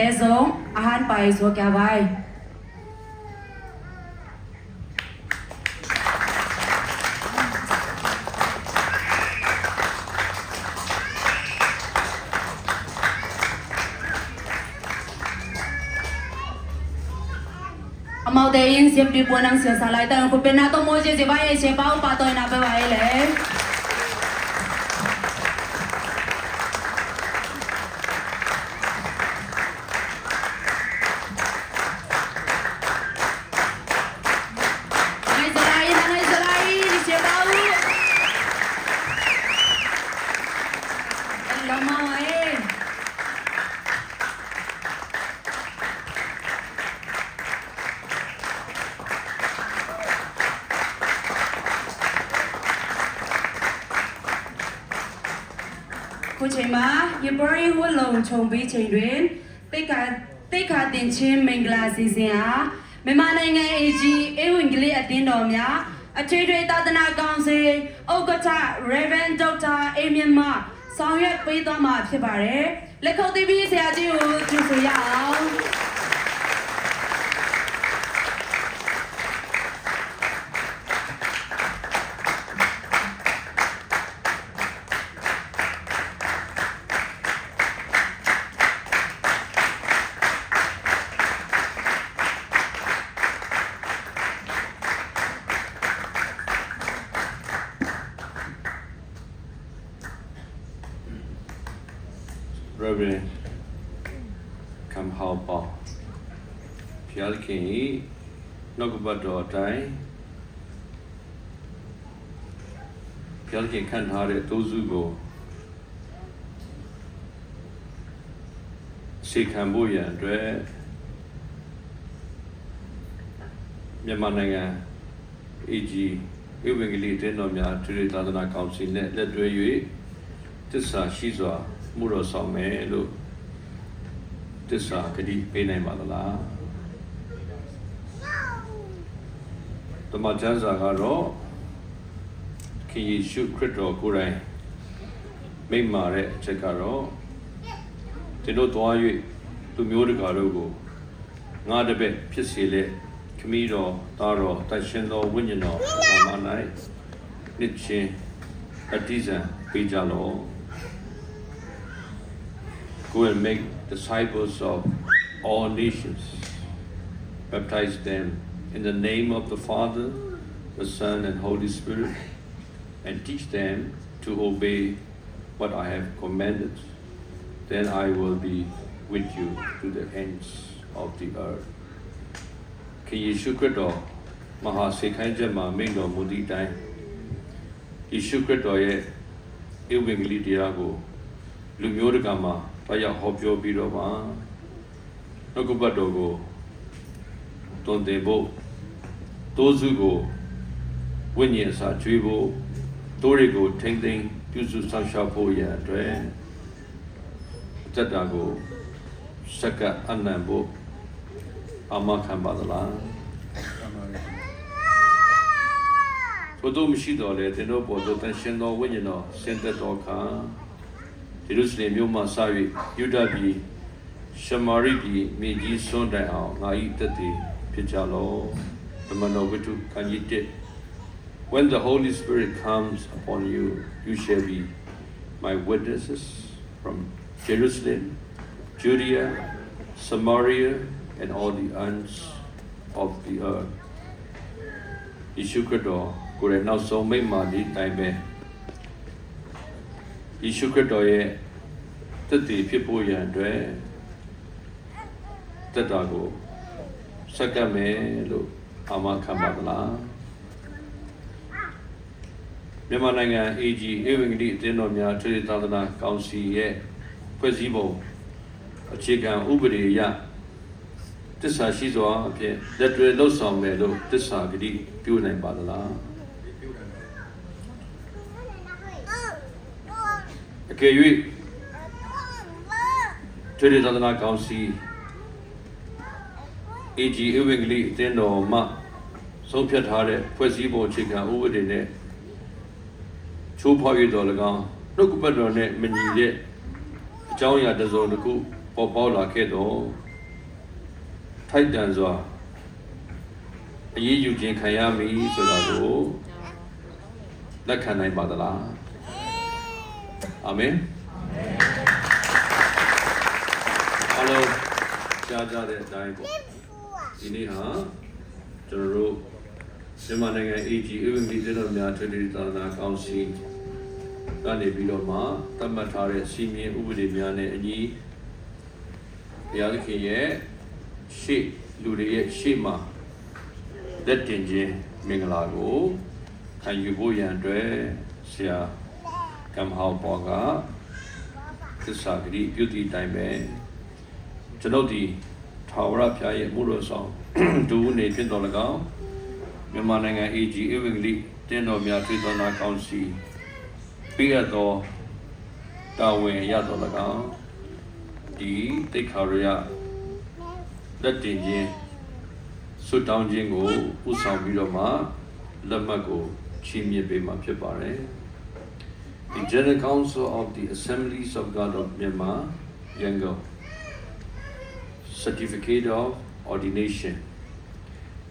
เตซงอาหารไปสัวแกไว้အမောက်တဲ့ရင်စပ်ဒီပေါ်နန်းဆဆလိုက်တဲ့ခုပနာတော့မိုးကြီးစပါရဲ့စပါဦးပါတော့နာပဲပါရဲ့လေခုချိန်မှာရပရီဝလုံခြုံပြီးချိန်တွင်တိတ်ခါတင်ချင်းမင်္ဂလာစီစဉ်အားမြန်မာနိုင်ငံ AG အေးဝင်ကလေးအသင်းတော်များအထွေထွေသာသနာကောင်စီဥက္ကဋ္ဌ Reverend Dr. အေးမြင့်မဆောင်ရွက်ပေးသွားမှာဖြစ်ပါတယ်လက်ခုပ်တီးပြီးဆရာကြီးကိုကြိုဆိုရအောင် Reverend Kamhaupa Pyalki Nokubado Tai Pyalki Kanhare Tozugo Sikambuya Dre Yamananga AG Ewingli Denomia Tadana Council Net Ledre Tissa Shizwaမှုတော်ဆောင်မယ်လို့တစ္ဆာဂတိပေးနိုင်ပါသလားဓမ္မကျမ်းစာကတော့ခင်ယေရှုခရစ်တော်ကိုယ်တိုင်မိန့်မာတဲ့အချက်ကတော့ကျွန်တော်သွား၍သူမျိုးတကာတို့ကိုငါတပည့်ဖြစ်စေလေခမည်းတော်သားတော်တန်ရှင်သောဝိညာဉ်တော်ဘာမှ၌နှစ်ချင်းအတိဇံပေးကြလော့Go and make disciples of all nations. Baptize them in the name of the Father, the Son, and Holy Spirit, and teach them to obey what I have commanded. Then I will be with you to the ends of the earth. King Yeshu Christo, Maha Sekhainja Ma Mingdo Mudi Tai, Yeshu Christo ye Ewingli Diago, Lumyorgama. ဘာရောက်ဟောပြောပြီးတော့မှနှုတ်ကပတ်တော်ကိုတွင်တင်ဖို့တိုးစုကိုဝိညာဉ်စာကျွေးဖို့တိုးတွေကိုထိမ့်သိမ်းပြုစုဆောင်ရှောက်ဖို့ရန်အတွက်စက်တာကိုစက္ကအနံဖို့အာမခံပါသလားသို့တော်မရှိတော့လေသင်တို့ပေါ်သို့တန်ရှင်သောဝိညာဉ်တော်ဆင်းသက်တော်ခါယေရုရှလင်မြို့မှာစ၍ယူဒပြည်ရှမာရိပြည်မြေကြီးစွန်းတိုင်အောင်ငါ၏တက်တည်ဖြစ်ကြလော့ဓမ္မတော်ဝတ္ထုခန်းကြီး1 When the Holy Spirit comes upon you, you shall be my witnesses from Jerusalem, Judea, Samaria, and all the ends of the earth. ယေရှုခရစ်တော်ကိုယ်ရဲ့နောက်ဆုံးမိန့်မာသည့်တိုင်ပဲယေရှုခရစ်တော်ရဲ့တည်တည်ဖြစ်ဖို့ရန်အတွက်တက်တာကိုစက္ကပ်မယ်လို့အာမခံပါသလားမြန်မာနိုင်ငံ AG အေဝံဂေလိအသင်းတော်များထွေထွေသာသနာကောင်စီရဲ့ဖွဲ့စည်းပုံအခြေခံဥပဒေအရတစ္ဆာရှိစွာအဖြစ်လက်တွေ့လှုပ်ဆောင်မယ်လို့တစ္ဆာဂတိပြုနိုင်ပါသလားအကယ်၍ထွေထွေသာသနာကောင်စီ AG အေဝံဂေလိအသင်းတော်မှဆုံးဖြတ်ထားတဲ့ဖွဲ့စည်းပုံအခြေခံဥပဒေနဲ့ချိုးဖောက်ရတော်၎င်းနှုတ်ကပတ်တော်နဲ့မညီတဲ့အကြောင်းအရာတစ်စုံတစ်ခုဖ ပေါ်ပေါက်လာခဲ့တော့ထိုက်တန်စွာအရေးယူခြင်းခံရမည်ဆိုတာကိုလက်ခံနိုင်ပါသလားအာမင်အားလုံးကြားကြတဲ့အတိုင်းပေါ့ဒီနေ့ဟာကျွန်တော်တို့မြန်မာနိုင်ငံ AG ဥပဒေသစ်တော်များထွေထွေသာသနာကောင်စီကနေပြီးတော့မှသတ်မှတ်ထားတဲ့စီမင်းဥပဒေများနဲ့အညီဘုရားသခင်ရဲ့ရှေ့လူတွေရဲ့ရှေ့မှာလက်တင်ခြင်းမင်္ဂလာကိုခံယူဖို့ရန်အတွက်ဆရာကမ်ဟောက်ပေါ်ကသစ္စာဂတိပြုတည်တိုင်းပဲကျွန်ုပ်ဒီထာဝရဘုရားရဲ့မှုတော်ဆောင်ဒုနေဖြစ်တော်၎င်းမြန်မာနိုင်ငံ AG ဧဝံဂေလိတင်းတော်များထွေတော်နာကောင်စီပေးရသောတာဝန်ရတော်၎င်းဒီတိခါရရလက်တင်ခြင်းဆွတောင်းခြင်းကိုဥဆောင်ပြီးတော့မှလက်မှတ်ကိုချီးမြှင့်ပေးမှာဖြစ်ပါတယ် The General Council of the Assemblies of God of Myanmar Yangon Certificate of Ordination.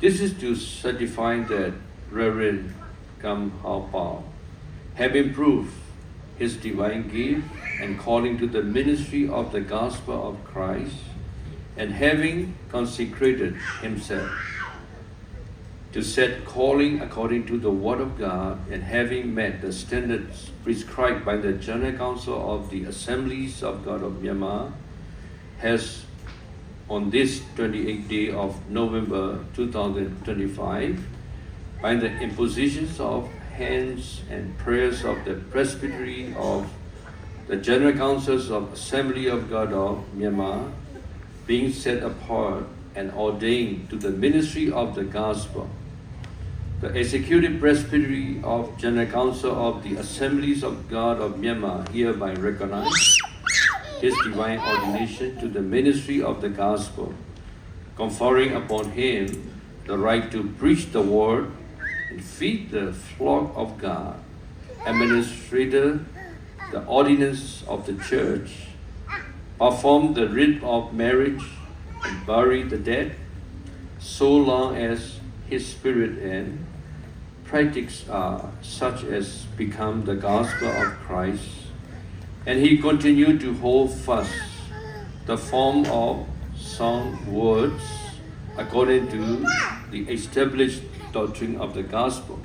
This is to certify that Reverend Kam Hao Pao, having proved his divine gift and calling to the ministry of the gospel of Christ, and having consecrated himself to set calling according to the word of God, and having met the standards prescribed by the General Council of the Assemblies of God of Myanmar, has on this 28th day of November 2025, by the impositions of hands and prayers of the Presbytery of the General Councils of Assembly of God of Myanmar, being set apart and ordained to the ministry of the gospel. The Executive Presbytery of General Council of the Assemblies of God of Myanmar hereby recognize his divine ordination to the ministry of the gospel, conferring upon him the right to preach the word and feed the flock of God, administer the ordinance of the church, perform the rite of marriage, and bury the dead, so long as his spirit and practice are such as become the gospel of Christ, and he continued to hold fast the form of sound words according to the established doctrine of the gospel,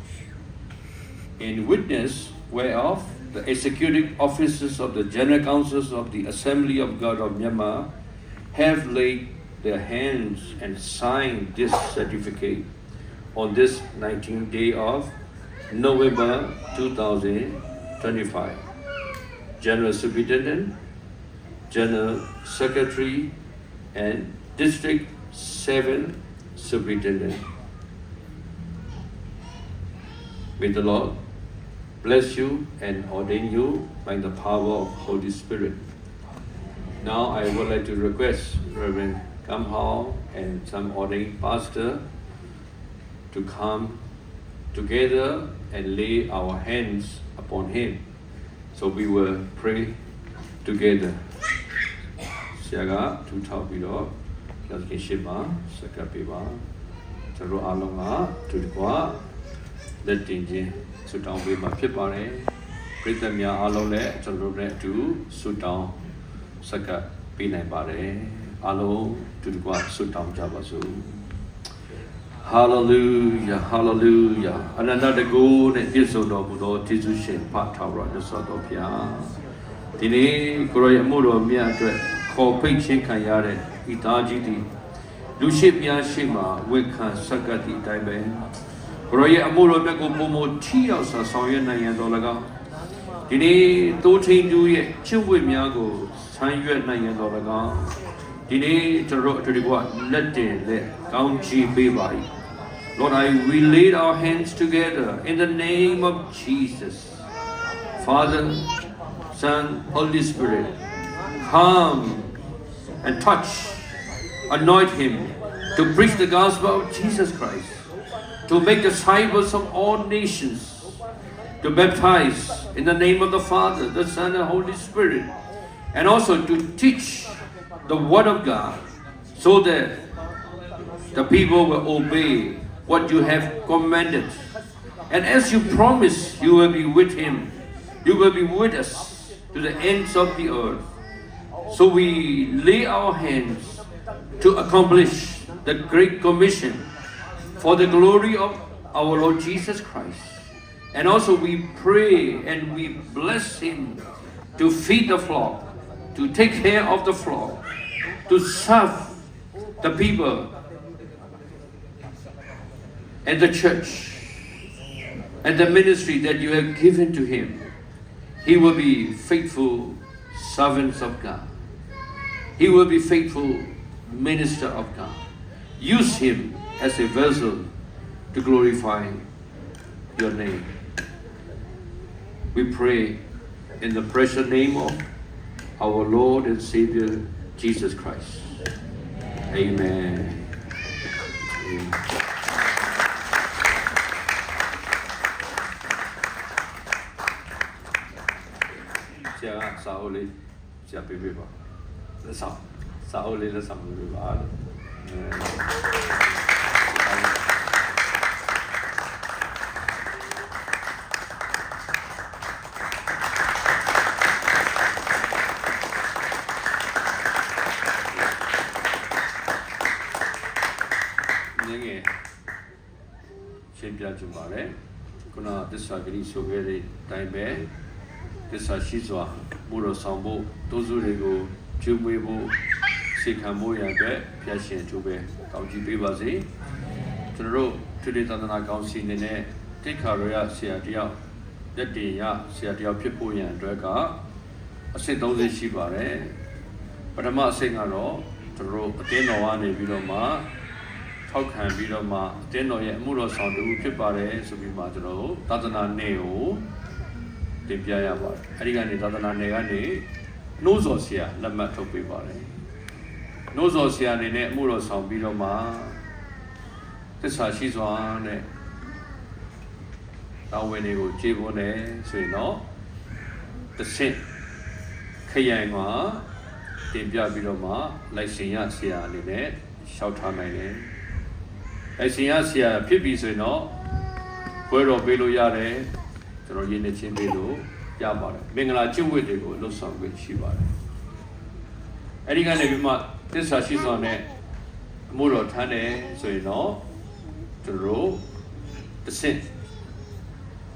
in witness whereof the executive officers of the General Councils of the Assembly of God of Myanmar have laid their hands and signed this certificate on this 19th day of November 2025. General Superintendent, General Secretary, and District 7 Superintendent. May the Lord bless you and ordain you by the power of Holy Spirit. Now I would like to request Reverend Kam Hao and some ordained pastor to come together and lay our hands upon him. So we will pray together. Siaga to talk with all. Let's get Shima, Sakapiba, Taro Alama, to the Qua, the Tinji, Sudan with my Pipare, Britamia Alole, Taro to Sudan, Saka Pina Bare, Alo to the Qua, Sudan Javasu. Hallelujah, hallelujah. And another good episode of Buddha Tizushin Patara, the sort of Ya. Dini, Korea Muro Mia, Kopay Chinkayare, Itajiti, Luship Yashima, Wika Sakati Taibe. Korea Muro Beko Momo Tia Sasoyana Yandolaga. Dini, Totin do ye, Chiwi Miago, San Yuan Yandolaga. Dini, to the what, let it, County Baby. Lord, we laid our hands together in the name of Jesus. Father, Son, Holy Spirit, come and touch, anoint him to preach the gospel of Jesus Christ, to make disciples of all nations, to baptize in the name of the Father, the Son, and Holy Spirit, and also to teach the word of God so that the people will obey what you have commanded. And as you promise, you will be with him. You will be with us to the ends of the earth. So we lay our hands to accomplish the Great Commission for the glory of our Lord Jesus Christ. And also we pray and we bless him to feed the flock, to take care of the flock, to serve the people and the church and the ministry that you have given to him. He will be faithful servants of God. He will be faithful minister of God. Use him as a vessel to glorify your name. We pray in the precious name of our Lord and Savior Jesus Christ. Amen. Amen. Sauli, siapa beba? Lesam, Sauli lesam beba. Nenge, siapa jumpa le? Kuna desa gini sogeri time desa shizwa. ဘုရားဆောင်ဖို့တိုးစုတွေကိုကျွေးမွေးဖို့စိတ်ခံမှုရတဲ့ဖျက်ရှင်ကျိုးပဲတောင်းကြည့်ပေးပါစေကျွန်တော်တို့ထွေထွေသန္တနာကောင်းစီနေနဲ့တိတ်ခါရရဆရာတယောက်တက်တည်ရဆရာတယောက်ဖြစ်ဖို့ရန်အတွက်ကအဆင့်30ရှိပါတယ်ပထမအဆင့်ကတော့ကျွန်တော်တို့အတင်းတော်ကနေပြီးတော့မှထောက်ခံပြီးတော့မှအတင်းတော်ရဲ့အမှုတော်ဆောင်တူဖြစ်ပါတယ်ဆိုပြီးမှကျွန်တော်တို့သာသနာနယ်ကိုတင်ပြရပါတယ်အဲဒီကနေသာသနာနယ်ကနေနှိုးဆော်ဆရာလက်မှတ်ထုတ်ပေးပါတယ်နှိုးဆော်ဆရာအနေနဲ့အမှုတော်ဆောင်ပြီးတော့မှသစ္စာရှိစွာနဲ့တာဝန်တွေကိုခြေပွန်းတယ်ဆိုရင်တော့တစ်ဆင့်ခရိုင်မှာတင်ပြပြီးတော့မှလိုက်ရှင်ရဆရာအနေနဲ့ရှောက်ထားနိုင်တယ်လိုက်ရှင်ရဆရာဖြစ်ပြီဆိုရင်တော့ဘွဲတော်ပေးလို့ရတယ်ကျွန်တော်ရင်းနေချင်းပေးလို့ရပါတယ်မင်္ဂလာကျင့်ဝတ်တွေကိုလှုပ်ဆောင်ခွင့်ရှိပါတယ်အဲ့ဒီကနေပြီးမှသစ္စာရှိစွာနဲ့အမှုတော်ထမ်းတယ်ဆိုရင်တော့ကျွန်တော်တို့တစ်ဆင့်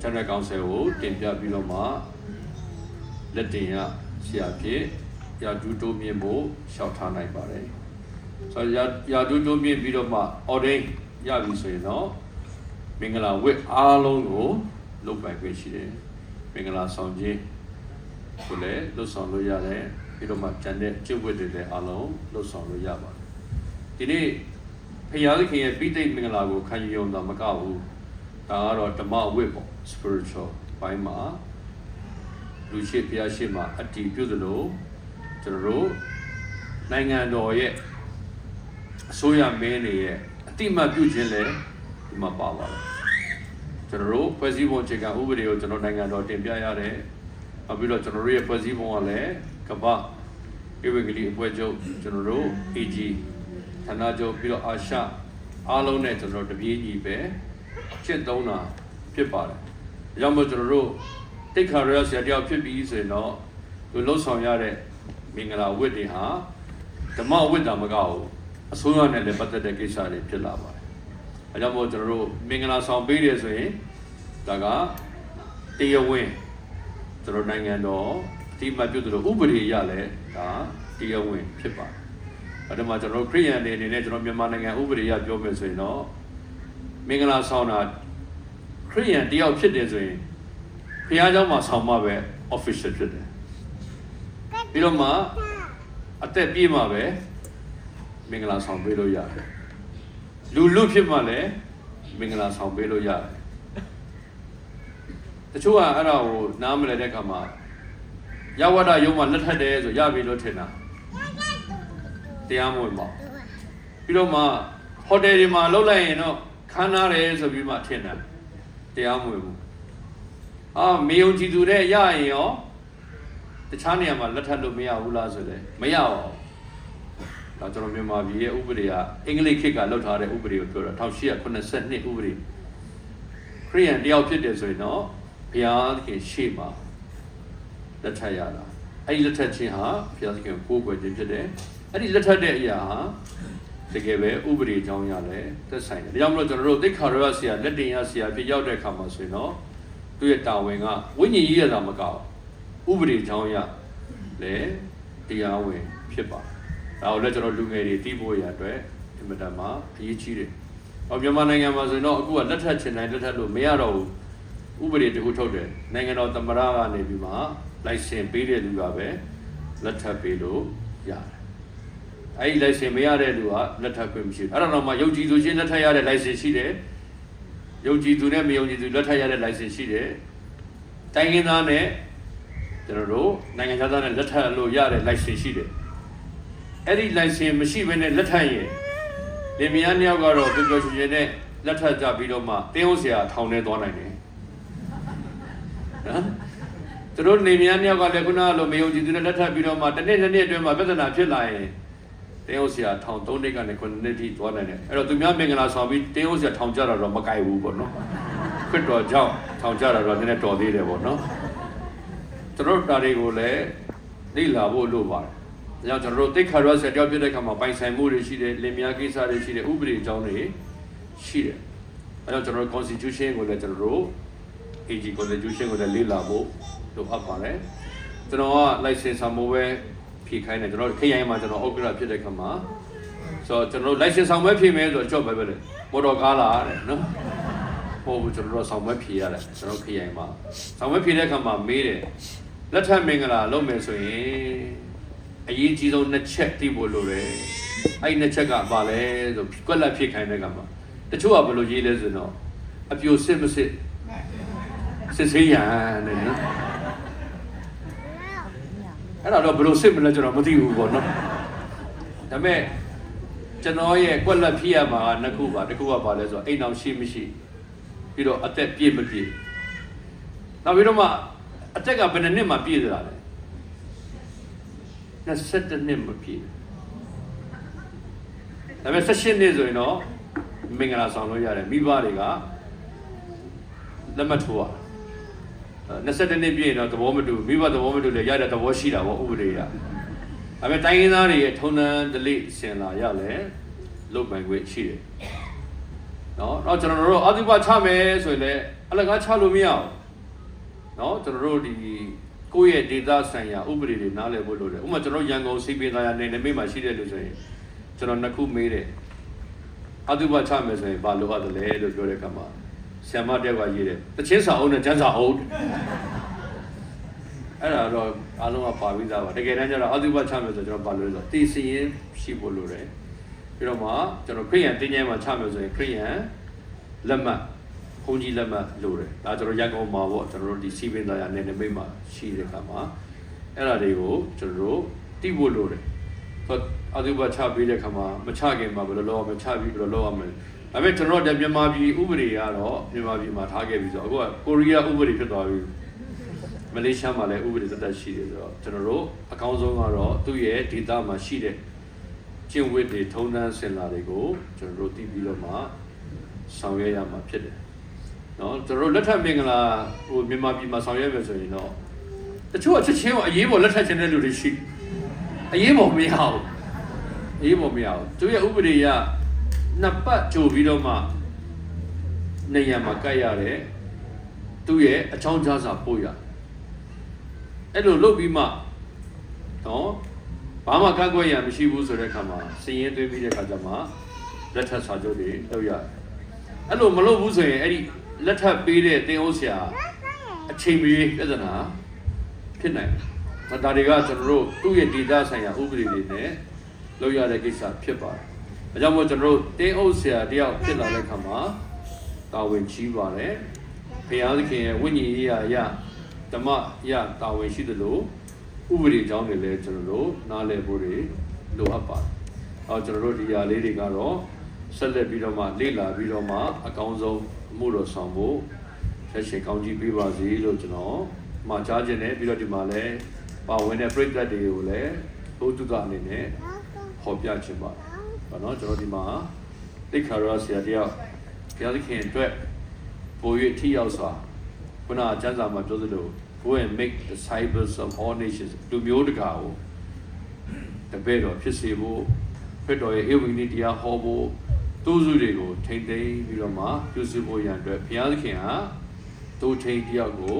ကျွန်တော်ကောင်ဆယ်ကိုတင်ပြပြီးတော့မှလက်တင်ရဆရာဖြစ်ရာဒူးတိုးမြင့်ဖို့ရှောက်ထားနိုင်ပါတယ်ဆိုတော့ရာဒူးတိုးမြင့်ပြီးတော့မှအော်ဒိန်ရပြီဆိုရင်တော့မင်္ဂလာဝတ်အားလုံးကိုလုပ်ပိုင်ခွင့်ရှိတယ်မင်္ဂလာဆောင်ခြင်းကိုလည်းလှုပ်ဆောင်လို့ရတယ်ပြီးတော့မှကျန်တဲ့ကျင့်ဝတ်တွေလည်းအားလုံးလှုပ်ဆောင်လို့ရပါတယ်ဒီနေ့ဖခင်သခင်ရဲ့ပိဋိတ်မင်္ဂလာကိုခံယူရုံသာမကဘူးဒါကတော့ဓမ္မဝတ်ပေါ့ spiritual ဘိုင်းမှာလူရှိဘုရားရှိမှာအတည်ပြုသလိုကျွန်တော်တို့နိုင်ငံတော်ရဲ့အစိုးရမင်းတွေရဲ့အတိမတ်ပြုခြင်းလည်းဒီမှာပါပါတယ်ကျွန်တော်တို့ဖွဲ့စည်းပုံအခြေခံဥပဒေကိုကျွန်တော်နိုင်ငံတော်တင်ပြရတယ်။နောက်ပြီးတော့ကျွန်တော်တို့ရဲ့ဖွဲ့စည်းပုံကလည်းကမ္ဘာ့ဧဝံဂေလိအဖွဲ့ချုပ်ကျွန်တော်တို့ AG ဌာနချုပ်ပြီးတော့အာရှအားလုံးနဲ့ကျွန်တော်တပြေးညီပဲကျင့်သုံးတာဖြစ်ပါတယ်။ဒါကြောင့်မို့ကျွန်တော်တို့တိတ်ခါရဆရာတယောက်ဖြစ်ပြီးဆိုရင်တော့သူလှုပ်ဆောင်ရတဲ့မင်္ဂလာဝတ်တွေဟာဓမ္မဝတ်တာမကဘူးအစိုးရနဲ့လည်းပတ်သက်တဲ့ကိစ္စတွေဖြစ်လာပါတယ်။အဲကြောင့်မို့ကျွန်တော်တို့မင်္ဂလာဆောင်ပေးတယ်ဆိုရင်ဒါကတရားဝင်ကျွန်တော်နိုင်ငံတော်အတိအမှတ်ပြုသလိုဥပဒေရလဲဒါတရားဝင်ဖြစ်ပါတယ်။အဲဒါမှကျွန်တော်ခရစ်ယာန်တွေအနေနဲ့ကျွန်တော်မြန်မာနိုင်ငံဥပဒေရပြောမယ်ဆိုရင်တော့မင်္ဂလာဆောင်တာခရစ်ယာန်တယောက်ဖြစ်တယ်ဆိုရင်ဘုရားကျောင်းမှာဆောင်မှပဲ official ဖြစ်တယ်။ပြီးတော့မှအသက်ပြည့်မှပဲမင်္ဂလာဆောင်ပေးလို့ရတယ်။လူဖြစ်မှလည်းမင်္ဂလာဆောင်ပေးလို့ရတယ်။တချို့ကအဲ့ဒါကိုနားမလည်တဲ့အခါမှာရဝတ္တရုံးမှာလက်ထပ်တယ်ဆိုရပြီလို့ထင်တာတရားမဝင်ပါဘူး။ပြီးတော့မှဟိုတယ်တွေမှာလှုပ်လိုက်ရင်တော့ခန်းနာတယ်ဆိုပြီးမှထင်တယ်တရားမဝင်ဘူး။မေယုံကြည်သူတဲ့ရရင်ရောတခြားနေရာမှာလက်ထပ်လို့မရဘူးလားဆိုလဲမရပါဘူး။ ဒါကျွန်တော်မြန်မာပြည်ရဲ့ဥပဒေကအင်္ဂလိပ်ခေတ်ကလောက်ထားတဲ့ဥပဒေကိုပြောတာ1882ဥပဒေခရိယန်တယောက်ဖြစ်တယ်ဆိုရင်တော့ဘုရားသခင်ရှေ့မှာလက်ထပ်ရတာအဲ့ဒီလက်ထပ်ခြင်းဟာဘုရားသခင်ကိုကိုယ်ွယ်ခြင်းဖြစ်တယ်အဲ့ဒီလက်ထပ်တဲ့အရာဟာတကယ်ပဲဥပဒေကြောင်းရလဲသက်ဆိုင်တယ်ဒါကြောင့်မလို့ကျွန်တော်တို့သိက္ခာရဆရာလက်တင်ရဆရာဖြစ်ရောက်တဲ့အခါမှာဆိုရင်တော့သူ့ရဲ့တာဝန်ကဝိညာဉ်ကြီးရတာမကောက်ဥပဒေကြောင်းရလဲတရားဝင်ဖြစ်ပါတယ်ဒါကိုလည်းကျွန်တော်လူငယ်တွေသိဖို့ရအတွက်အင်မတန်မှအရေးကြီးတယ်။မြန်မာနိုင်ငံမှာဆိုရင်တော့အခုကလက်ထပ်ချင်တိုင်းလက်ထပ်လို့မရတော့ဘူးဥပဒေတခုထုတ်တယ်နိုင်ငံတော်သမ္မတကနေပြီးမှလိုင်စင်ပေးတဲ့လူကပဲလက်ထပ်ပေးလို့ရတယ်။အဲဒီလိုင်စင်မရတဲ့လူကလက်ထပ်ခွင့်မရှိဘူး။အဲ့ဒါတော့မှယုံကြည်သူချင်းလက်ထပ်ရတဲ့လိုင်စင်ရှိတယ်။ယုံကြည်သူနဲ့မယုံကြည်သူလက်ထပ်ရတဲ့လိုင်စင်ရှိတယ်။တိုင်းရင်းသားနဲ့ကျွန်တော်တို့နိုင်ငံသားနဲ့လက်ထပ်လို့ရတဲ့လိုင်စင်ရှိတယ်။အဲ့ဒီလိုင်စင်မရှိဘဲနဲ့လက်ထပ်ရင်လင်မယားနှစ်ယောက်ကတော့ပျော်ပျော်ရွှင်ရွှင်နဲ့လက်ထပ်ကြပြီးတော့မှတင်းဟုတ်ဆရာထောင်ထဲသွားနိုင်တယ်နော်သူတို့လင်မယားနှစ်ယောက်ကလည်းခုနကလိုမယုံကြည်သူနဲ့လက်ထပ်ပြီးတော့မှတစ်နှစ်နှစ်နှစ်အတွင်းမှာပြဿနာဖြစ်လာရင်တင်းဟုတ်ဆရာထောင်3နှစ်ကနေ9နှစ်ထိသွားနိုင်တယ်အဲ့တော့သူများမင်္ဂလာဆောင်ပြီးတင်းဟုတ်ဆရာထောင်ကြတာတော့မကြိုက်ဘူးပေါ့နော်ခရစ်တော်ကြောင့်ထောင်ကြတာတော့နည်းနည်းတော်သေးတယ်ပေါ့နော်သူတို့တာတွေကိုလည်းသိလာဖို့လိုပါတယ်။ဒါကြောင့်ကျွန်တော်တို့သိက္ခာရဆရာတယောက်ပြတဲ့အခါမှာပိုင်ဆိုင်မှုတွေရှိတယ်လင်မယားကိစ္စတွေရှိတယ်ဥပဒေအကြောင်းတွေရှိတယ်။အဲကြောင့်ကျွန်တော်တို့ constitution ကိုလည်းကျွန်တော်တို့ AG constitution ကိုလည်းလေ့လာဖို့လိုအပ်ပါတယ်။ကျွန်တော်က license ဆောင်ဖို့ပဲဖြည့်ခိုင်းတယ်ကျွန်တော်ခရိုင်မှာကျွန်တော်ဥက္ကဋ္ဌဖြစ်တဲ့အခါမှာဆိုတော့ကျွန်တော်တို့ license ဆောင်ပွဲဖြည့်မယ်ဆိုတော့ကြောက်ပဲပဲလေမော်တော်ကားလာတယ်နော်။ဟိုကျွန်တော်တို့ဆောင်ပွဲဖြည့်ရတယ်ကျွန်တော်ခရိုင်မှာဆောင်ပွဲဖြည့်တဲ့အခါမှာမေးတယ်လက်ထပ်မင်္ဂလာလုပ်မယ်ဆိုရင်အရေးကြီးဆုံးနှစ်ချက်သိဖို့လိုတယ်အဲ့နှစ်ချက်ကဘာလဲဆိုကွက်လက်ဖြစ်ခိုင်းတဲ့ကမှာတချို့ကဘယ်လိုရေးလဲဆိုတော့အပြိုစစ်မစစ်စစ်ဆေးရန်တဲ့နော်အဲ့တော့ဘယ်လိုစစ်မလဲကျွန်တော်မသိဘူးပေါ့နော်ဒါပေမဲ့ကျွန်တော်ရဲ့ကွက်လက်ဖြစ်ရမှာနှစ်ခုပါတစ်ခုကဘာလဲဆိုတော့အိမ်အောင်ရှိမရှိပြီးတော့အသက်ပြည့်မပြည့်နောက်ပြီးတော့မှအသက်ကဘယ်နှစ်မှပြည့်သလားလဲ22နှစ်မပြည့်ဒါပေမဲ့18နှစ်ဆိုရင်တော့မင်္ဂလာဆောင်လို့ရတယ်မိဘတွေကလက်မှတ်ထိုးရ22နှစ်ပြည့်ရင်တော့သဘောမတူမိဘသဘောမတူလေရတဲ့သဘောရှိတာပေါ့ဥပဒေကဒါပေမဲ့တိုင်းရင်းသားတွေရဲ့ထုံတန်းဒလိစင်လာရလဲလုတ်ပိုင်ခွင့်ရှိတယ်နော်တော့ကျွန်တော်တို့အသုဘချမယ်ဆိုရင်လည်းအလကားချလို့မရဘူးနော်ကျွန်တော်တို့ဒီကိုယ့်ရဲ့ဒေသဆိုင်ရာဥပဒေတွေနားလည်ဖို့လိုတယ်ဥပမာကျွန်တော်ရန်ကုန်စိတ်ပင်သားရနေနမိတ်မှာရှိတဲ့လူဆိုရင်ကျွန်တော်နှစ်ခုမေးတယ်အတုပချမယ်ဆိုရင်ဘာလိုအပ်တယ်လဲလို့ပြောတဲ့အခါမှာဆရာမတယောက်ကရေးတယ်တချင်းစာအုပ်နဲ့ကျန်းစာအုပ်အဲ့ဒါတော့အားလုံးကပါပြီးသားပါတကယ်တမ်းကျတော့အတုပချမယ်ဆိုကျွန်တော်ဘာလို့လဲဆိုတော့တည်စရင်ရှိဖို့လိုတယ်ပြီးတော့မှကျွန်တော်ခရိယန်တင်းကျင်းမှာချမယ်ဆိုရင်ခရိယန်လက်မှတ်ဘုန်းကြီးလက်မှတ်လို့တယ်ဒါကျွန်တော်ရန်ကုန်မှာပေါ့ကျွန်တော်တို့ဒီစီပင်သားရနယ်နိမိတ်မှာရှိတဲ့အခါမှာအဲ့ဒါတွေကိုကျွန်တော်တို့သိဖို့လို့တယ်ဆိုအသုဘချပေးတဲ့အခါမှာမချခင်မှာဘယ်လိုလုပ်ရမလဲချပြီးဘယ်လိုလုပ်ရမလဲဒါပေမဲ့ကျွန်တော်တို့မြန်မာပြည်ဥပဒေကတော့မြန်မာပြည်မှာထားခဲ့ပြီးဆိုအခုကကိုရီးယားဥပဒေဖြစ်သွားပြီမလေးရှားမှာလည်းဥပဒေသက်ရှိတယ်ဆိုတော့ကျွန်တော်တို့အကောင်းဆုံးကတော့သူ့ရဲ့ဒေသမှာရှိတဲ့ကျင့်ဝတ်တွေထုံးတမ်းစင်လာတွေကိုကျွန်တော်တို့သိပြီးတော့မှဆောင်ရွက်ရမှာဖြစ်တယ်နော်ကျွန်တော်လက်ထပ်မင်္ဂလာဟိုမြန်မာပြည်မှာဆောင်ရွက်မယ်ဆိုရင်တော့တချို့အချက်ချင်းကိုအရေးပေါ်လက်ထပ်ခြင်းတဲ့လူတွေရှိအရေးပေါ်မရဘူးအရေးပေါ်မရဘူးသူရဲ့ဥပဒေကနှစ်ပတ်ကြိုပြီးတော့မှနေရမှာကတ်ရတယ်သူရဲ့အချောင်းကြားစာပို့ရအဲ့လိုလုပ်ပြီးမှနော်ဘာမှကန့်ကွက်ရမရှိဘူးဆိုတဲ့အခါမှာစည်ရင်းသွင်းပြီးတဲ့အခါကျမှလက်ထပ်စာချုပ်တွေလုပ်ရတယ်အဲ့လိုမလုပ်ဘူးဆိုရင်အဲ့ဒီလက်ထပ်ပေးတဲ့သင်ဟုတ်ဆရာအချိန်မီပြဿနာဖြစ်နိုင်တယ်ဒါတွေကကျွန်တော်တို့သူ့ရဲ့ဒေတာဆိုင်ရာဥပဒေတွေနဲ့လုပ်ရတဲ့ကိစ္စဖြစ်ပါတယ်။ဒါကြောင့်မို့ကျွန်တော်တို့သင်ဟုတ်ဆရာတယောက်ဖြစ်လာတဲ့အခါမှာတာဝန်ကြီးပါတယ်။ဘုရားသခင်ရဲ့ဝိညာဉ်ရေးရာဓမ္မရတာဝန်ရှိသလိုဥပဒေကြောင်းတွေလည်းကျွန်တော်တို့နားလည်ဖို့တွေလိုအပ်ပါတယ်။အော်ကျွန်တော်တို့ဒီຢာလေးတွေကတော့ဆက်လက်ပြီးတော့မှလေ့လာပြီးတော့မှအကောင်းဆုံးမှုတော်ဆောင်ဖို့ဆက်ရှင်ကောင်းကြီးပေးပါစေလို့ကျွန်တော်မှာကြားခြင်းနဲ့ပြီးတော့ဒီမှာလည်းပါဝင်တဲ့ပရိသတ်တွေကိုလည်းဘုဒ္ဓအနေနဲ့ဟ ဖော်ပြခြင်းပါဘာနော်ကျွန်တော်ဒီမှာတိတ်ခါရဆရာတယောက်ဘုရားသခင်အတွက်ပို၍ထိရောက်စွာခုနကျမ်းစာမှာပြောသလို go and make disciples of all nations လူမျိုးတကာကိုတပည့်တော်ဖြစ်စေဖို့ခရစ်တော်ရဲ့ဧဝံဂေလိတရားဟောဖို့သူစုတွေကိုထိမ့်သိမ်းပြီးတော့မှပြုစုဖို့ရန်အတွက်ဘုရားသခင်ဟာသူထိန်တယောက်ကို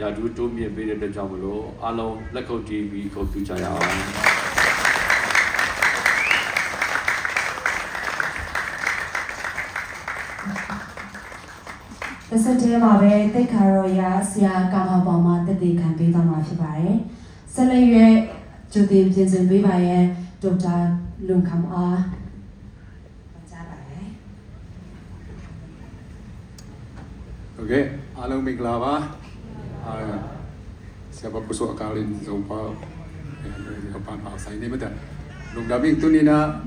ရာထူးတိုးမြင့်ပေးတဲ့အတွက်ကြောင့်မလို့အားလုံးလက်ခုပ်တီးပြီးခေါ်ပြကြရအောင်တစ်ဆက်တည်းမှာပဲတိတ်ခါရောရဆရာကာမပေါင်းမှာတည်တည်ခံပေးသွားမှာဖြစ်ပါတယ်ဆက်လက်ရွေးကျူတင်ပြင်ဆင်ပေးပါရဲ့ဒေါက်တာလုံခမ်အားကြားပါတယ် Okay, alam miglava. Siapa busuk akalin zompa. Kapan pasal ini betul. Lung dabing tu ni na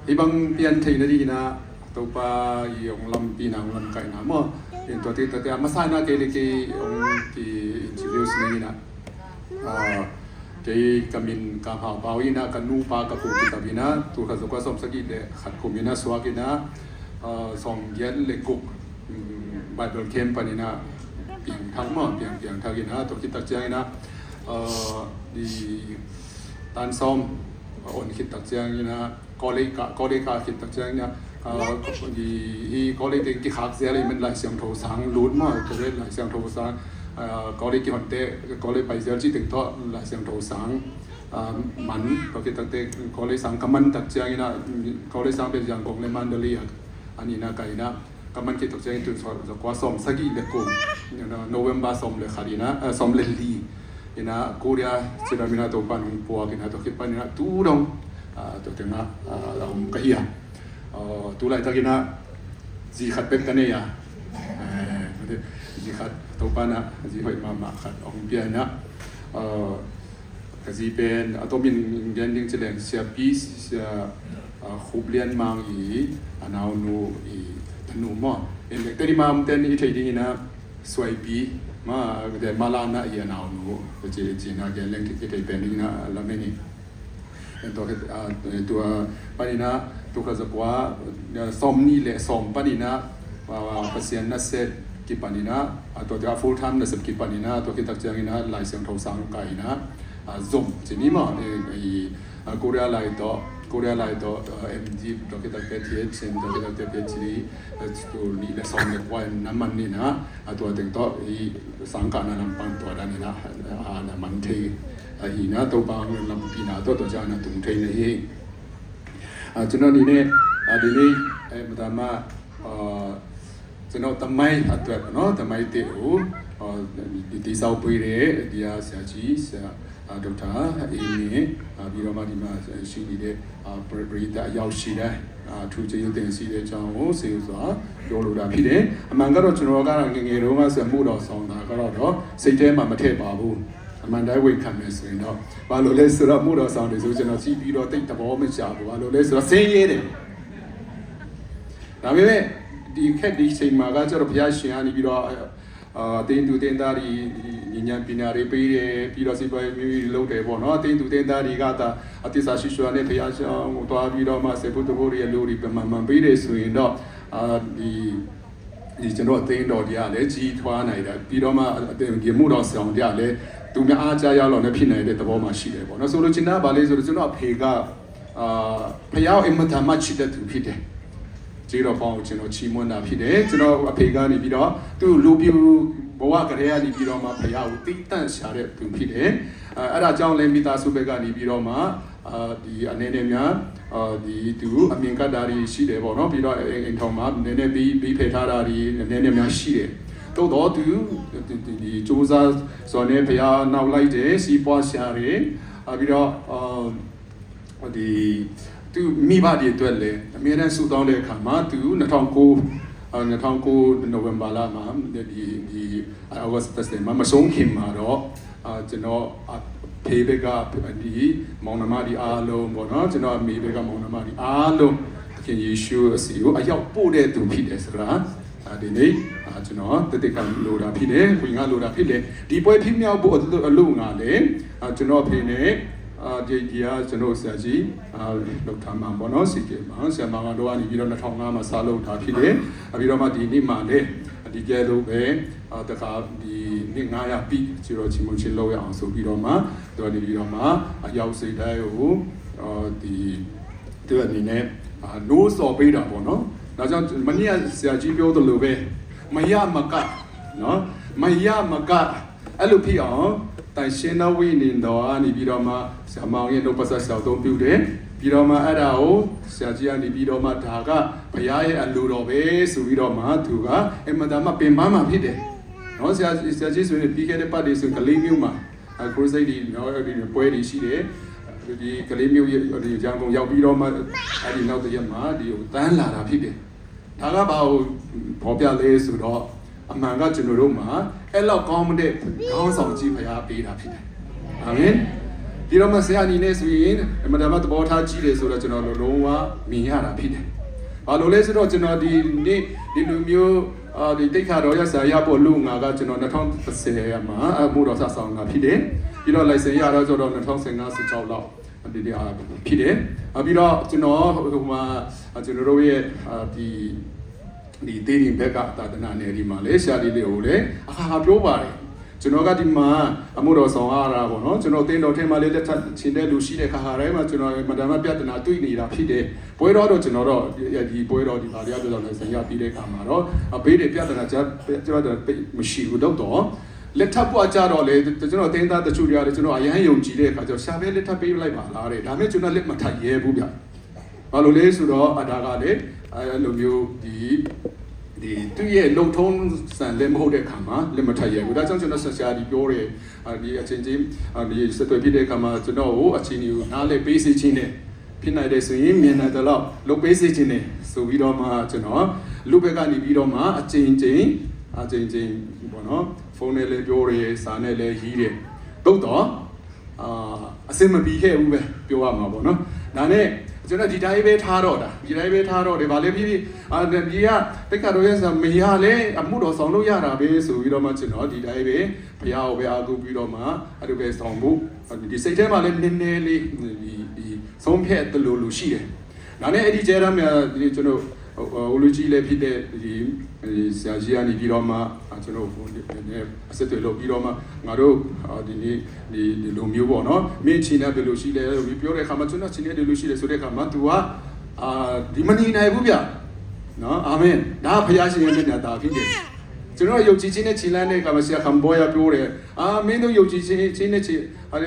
ibang pian thei na di na topa yung lampi na lam kai na mo. Yung tote masana ke yung ki interviews ni na. Kay kamin kamhaw bawi na kanu pa kapu kita bina tu kazukwa som sagi de khat kumina swagi na song yen lekuk Bible camp panina piang thang mo piang thagina to kita changina di tan som on kita changina college ka kita changina di college de ki khak sia le men lai siang tho sang lut mo to le lai siang tho sang college ki honte college pai sia chi ting to lai siang tho sang man to kita te college sang kaman tak changina college sang pe jang kong le mandali ani na kai na kaman kita cakap itu soal kuasa sagi lekom, November som le hari na som le li, ina Korea sudah mina tu pan puak ina tu kita ina turun, tu tengah dalam kahia, tu lah kita ina jihad pekane ya, jihad tu pan na jihad mama kat orang biar na, kasi pen atau min gending celeng siapi siap hublian mang i, anau nu i nu mo en teri mam ten i thei ding na swai pi ma de malana ya na nu je na ge leng ti thei pen ding na la me ni en to tu panina tu ka za kwa som ni le som panina pasien na set ki panina to ja full time na sep ki panina to ki tak chang ina lai sang thau sang kai na zom je ni ma e korea lai to Korea lai to MG to kita PTH sen to kita PTH tu ni le som le kwa naman ni na atau teng to I sangka na lampang to dan ni na na man thei I na to bang lampi na to jana tung thei le hi chano ni ne di ni pertama chano tamai atwat no tamai te u di sau pui re dia sia chi sia Dr. Ini Birama di mana sini de berita yang sini tu jadi tensi de jangan sesuatu jauh dah pilih. Mangkaro cuma orang yang rumah semua song dah kalau dah setiap mana teh babu. Mandai wei kami sini dah. Walau le surah muda song de so jangan si biro tak tahu macam apa. Walau le surah seni de. Tapi di kat di sini maga cara biasa ni biro tentu tendari niyan pinari piro si pai mi lo de bo no tentu tendari kata atisa siswa ne phaya chang twa pi do ma se phutu bo ri lo ri man pai de so yin do di chano tin do dia le ji thwa nai da pi do ma ge mu do saung dia le tu mya a cha ya lo ne phin nai de tabo ma shi de bo no so lo chin na ba le so chano a phe ka phaya immathan ma chi de tu phit de ကျေတော့ပေါင်းကျွန်တော်ချီးမွမ်းတာဖြစ်တယ်ကျွန်တော်အဖေကနေပြီးတော့သူ့လူပြူဘဝကလေးကနေပြီးတော့မှဖယားကိုတိတ်တန့်ရှာတဲ့သူဖြစ်တယ်အဲ့ဒါကြောင့်လည်းမိသားစုဘက်ကနေပြီးတော့မှဒီအနေနဲ့များဒီသူအမြင်ကတာတွေရှိတယ်ပေါ့နော်ပြီးတော့အိမ်ထောင်မှာနည်းနည်းပြီးဖယ်ထားတာတွေနည်းနည်းများရှိတယ်တိုးတော့သူဒီစူးစမ်းစော်နေဖယားနောက်လိုက်တယ်စီးပွားရှာတယ်ပြီးတော့ဒီသူမိဘတွေအတွက်လည်းအမြဲတမ်းဆူတောင်းတဲ့အခါမှာသူ2009နိုဝင်ဘာလမှာဒီအောဂတ်စ်မှာမဆုံးခင်မှာတော့ကျွန်တော်ဖေးဘက်ကဒီမောင်နှမဒီအားလုံးပေါ့နော်ကျွန်တော်မိဘကမောင်နှမဒီအားလုံးသခင်ယေရှုအစီကိုအရောက်ပို့တဲ့သူဖြစ်တယ်ဆိုတာဒီနေ့ကျွန်တော်တတိကံလိုတာဖြစ်တယ်ဝင်ကလိုတာဖြစ်တယ်ဒီပွဲဖြစ်မြောက်ဖို့အလို့ငါလေကျွန်တော်ဖေးနဲ့ ဒီကကျွန်တော်ဆရာကြီးလောက်ထားမှာပေါ့နော်စီကေမှာဆရာမကတော့ကနေပြီးတော့2005မှာစာလုပ်ထားဖြစ်တယ်ပြီးတော့မှဒီနေ့မှလည်းဒီကဲလို့ပဲတခါဒီနေ့900ပြီကျွန်တော်ချီမွန်ချင်းလောက်ရအောင်ဆိုပြီးတော့မှတော်နေပြီးတော့မှအရောက်စိတ်တိုင်းကိုဒီသူအနေနဲ့နိုးစော်ပေးတာပေါ့နော်ဒါကြောင့်မနေ့ကဆရာကြီးပြောသလိုပဲမရမကနော်မရမကအဲ့လိုဖြစ်အောင်တိုင်ရှင်တော်ဝိနေတော်ကနေပြီးတော့မှဆရာမောင်ရဲ့နှုတ်ပတ်ဆက်ဆောက်သုံးပြုတယ်ပြီးတော့မှအဲ့ဒါကိုဆရာကြီးကနေပြီးတော့မှဒါကဘုရားရဲ့အလိုတော်ပဲဆိုပြီးတော့မှသူကအမှန်တမ်းပင်ပန်းမှဖြစ်တယ်နော်ဆရာကြီးဆိုရင်ပြီးခဲ့တဲ့ပတ်လေးဆိုကလေးမျိုးမှာခရိုစိတ်ဒီနော်ဒီပွဲတွေရှိတယ်ဒီကလေးမျိုးရဲ့ဒီဂျန်ကုန်ရောက်ပြီးတော့မှအဲ့ဒီနောက်တစ်ရက်မှာဒီကိုတန်းလာတာဖြစ်တယ်ဒါကဘာကိုပေါ်ပြလဲဆိုတော့အမှန်ကကျွန်တော်တို့မှာအဲ့လောက်ကောင်းတဲ့ခေါင်းဆောင်ကြီးဖရားပေးတာဖြစ်တယ်အာမင်ဒီတော့မဆရာအနေနဲ့ဆိုရင်အမှန်တမ်းသဘောထားကြီးတယ်ဆိုတော့ကျွန်တော်လုံးဝမြင်ရတာဖြစ်တယ်ဘာလို့လဲဆိုတော့ကျွန်တော်ဒီနေ့ဒီလူမျိုးဒီတိတ်ခါတော့ရဆရာပေါ်လူငါကကျွန်တော်2010မှာအမှုတော်ဆက်ဆောင်တာဖြစ်တယ်ပြီးတော့ license ရတော့ကျွန်တော်2015-16လောက်ဒီဖြစ်တယ်ပြီးတော့ကျွန်တော်ဟိုမှာကျွန်တော်တို့ရဲ့ဒီတေးရင်ဘက်ကသာသနာနယ်ဒီမှာလေဆရာလေးတွေကိုလည်းအခါပြောပါတယ်ကျွန်တော်ကဒီမှာအမှုတော်ဆောင်ရတာပေါ့နော်ကျွန်တော်တင်းတော်ထဲမှာလေးလက်ထပ်ချင်းတဲ့လူရှိတဲ့ခါတိုင်းမှာကျွန်တော်မဒမပြဿနာတွေ့နေတာဖြစ်တယ်ပွဲတော်တော့ကျွန်တော်တော့ဒီပွဲတော်ဒီပါရပြောတော့လည်းဆရာပြီးတဲ့ခါမှာတော့ဘေးတွေပြဿနာကျွန်တော်မရှိဘူးတော့လက်ထပ်ပွားကြတော့လေကျွန်တော်တင်းသားတချို့တွေကျွန်တော်အရန်ယုံကြည်တဲ့အခါကျတော့ရှာပဲလက်ထပ်ပေးလိုက်ပါလားတဲ့ဒါမဲ့ကျွန်တော်လက်မထပ်ရဲဘူးဗျဘာလို့လဲဆိုတော့ဒါကလေအဲ့လိုမျိုးဒီသူ့ရဲ့လုံထုံးစံလည်းမဟုတ်တဲ့ခါမှာလက်မထပ်ရဲဘူးဒါကြောင့်ကျွန်တော်ဆရာဒီပြောတယ်ဒီအချင်းချင်းဒီစက်တွေပြတဲ့ခါမှာကျွန်တော်ကိုအချင်းကြီးကိုနားလေပေးစီချင်းနဲ့ဖြစ်နိုင်တယ်ဆိုရင်မြင်တဲ့လောက်လုပ်ပေးစီချင်းနဲ့ဆိုပြီးတော့မှကျွန်တော်လူဘက်ကနေပြီးတော့မှအချင်းချင်းပေါ့နော်ဖုန်းနဲ့လည်းပြောရဲစာနဲ့လည်းရေးတယ်တော့အစင်မပြီးခဲ့ဘူးပဲပြောရမှာပေါ့နော်ဒါနဲ့ကျွန်တော်ဒီတိုင်းပဲထားတော့တာဒီတိုင်းပဲထားတော့တယ်ဗာလေပြီးဒီကတိတ်ခါတော့ရစမရလဲအမှုတော်ဆောင်လို့ရတာပဲဆိုပြီးတော့မှကျွန်တော်ဒီတိုင်းပဲဘုရားကိုပဲအားကိုးပြီးတော့မှအဲ့လိုပဲဆောင်ဖို့ဒီစိတ်ထဲမှာလည်းနည်းနည်းလေးဒီဆုံးဖြတ်တလို့ရှိတယ်ဒါနဲ့အဲ့ဒီကျဲရမ်းဒီကျွန်တော်ဟိုလူကြီးလည်းဖြစ်တဲ့ဒီဆရာကြီးကနေပြီးတော့မှကျွန်တော်အဆက်တွေလုပ်ပြီးတော့မှငါတို့ဒီနေ့ဒီလိုမျိုးပေါ့နော်မင်းချင်းနဲ့ဘယ်လိုရှိလဲပြောတဲ့အခါမှာကျွန်တော်ချင်းနဲ့ဘယ်လိုရှိလဲဆိုတဲ့အခါမှာ तू ကဒီမနေနိုင်ဘူးဗျနော်အာမင်ဒါဖခင်ရှင်ရဲ့မျက်နှာသာဖြစ်တယ်ကျွန်တော်ယုံကြည်ခြင်းနဲ့ခြေလမ်းတဲ့အခါမှာဆရာကမ်ဘောယာပြောတယ်မင်းတို့ယုံကြည်ခြင်းနဲ့ခြေ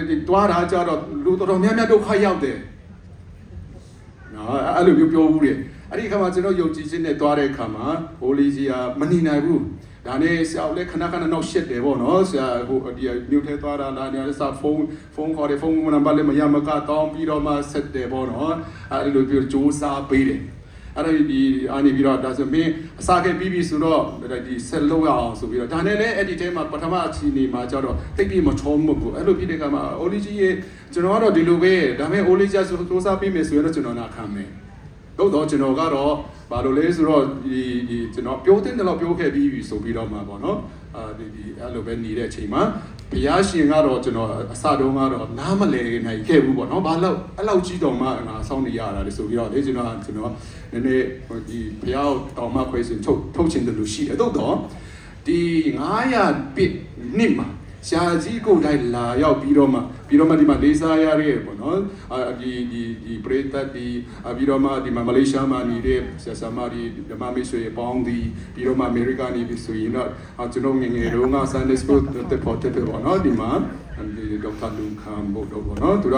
ဒီတွားတာကြတော့လူတော်များများဒုက္ခရောက်တယ်နော်အဲ့လိုပြောဘူးတယ်အဲ့ဒီခါမှာကျွန်တော်ယုံကြည်ခြင်းနဲ့တွားတဲ့အခါမှာဟိုလီကြီးကမနေနိုင်ဘူးဒါနဲ့ဆရာလည်းခဏနောက်ရှက်တယ်ပေါ့နော်ဆရာဟိုဒီမြို့ထဲသွားတာလားဒီစာဖုန်းခေါ်တယ်ဖုန်းနံပါတ်လည်းမရမကတောင်းပြီးတော့မှဆက်တယ်ပေါ့နော်အဲ့လိုပြောကြိုးစားပေးတယ်အဲ့ဒါဒီအနေပြီးတော့ဒါဆိုမင်းအစာခဲ့ပြီးပြီဆိုတော့ဒီဆက်လုပ်ရအောင်ဆိုပြီးတော့ဒါနဲ့လည်းအဲ့ဒီထဲမှာပထမအချိန်နေမှာကျတော့တိတ်ပြီးမချောမဘူးအဲ့လိုဖြစ်တဲ့အခါမှာအိုလီကြီးရဲ့ကျွန်တော်ကတော့ဒီလိုပဲဒါပေမဲ့အိုလီကြီးဆိုစူးစမ်းပြီးမယ်ဆိုရင်တော့ကျွန်တော်နာခံမယ်တော့ကျွန်တော်ကတော့ဘာလို့လဲဆိုတော့ဒီကျွန်တော်ပြောတဲ့လောက်ပြောခဲ့ပြီးဆိုပြီးတော့မှပေါ့နော်ဒီအဲ့လိုပဲနေတဲ့အချိန်မှာဘုရားရှင်ကတော့ကျွန်တော်အစတုန်းကတော့နားမလည်နိုင်ခဲ့ဘူးပေါ့နော်ဘာလို့အဲ့လောက်ကြီးတော်မှငါဆောင်းနေရတာလေဆိုပြီးတော့လေကျွန်တော်နည်းနည်းဒီဘုရားတော်မှခွဲစင်ထုတ်ချင်တယ်လို့ရှိတယ်တော့ဒီ900ပြည့်နှစ်မှာရှားကြီးကိုတိုင်းလာရောက်ပြီးတော့မှဒီမှာလေးစားရရဲပေါ့နော်ဒီပရိသတ်ဒီပြီးတော့မှဒီမှာမလေးရှားမှာနေတဲ့ဆရာဆရာမဒီဓမ္မမိတ်ဆွေပေါင်းဒီပြီးတော့မှအမေရိကန်နေပြီးဆိုရင်တော့ကျွန်တော်ငယ်ငယ်တုန်းက Sunday School တက်ပေါ့နော်ဒီမှာဒီဒေါက်တာလူခမ်ဘို့တော့ပေါ့နော်သူ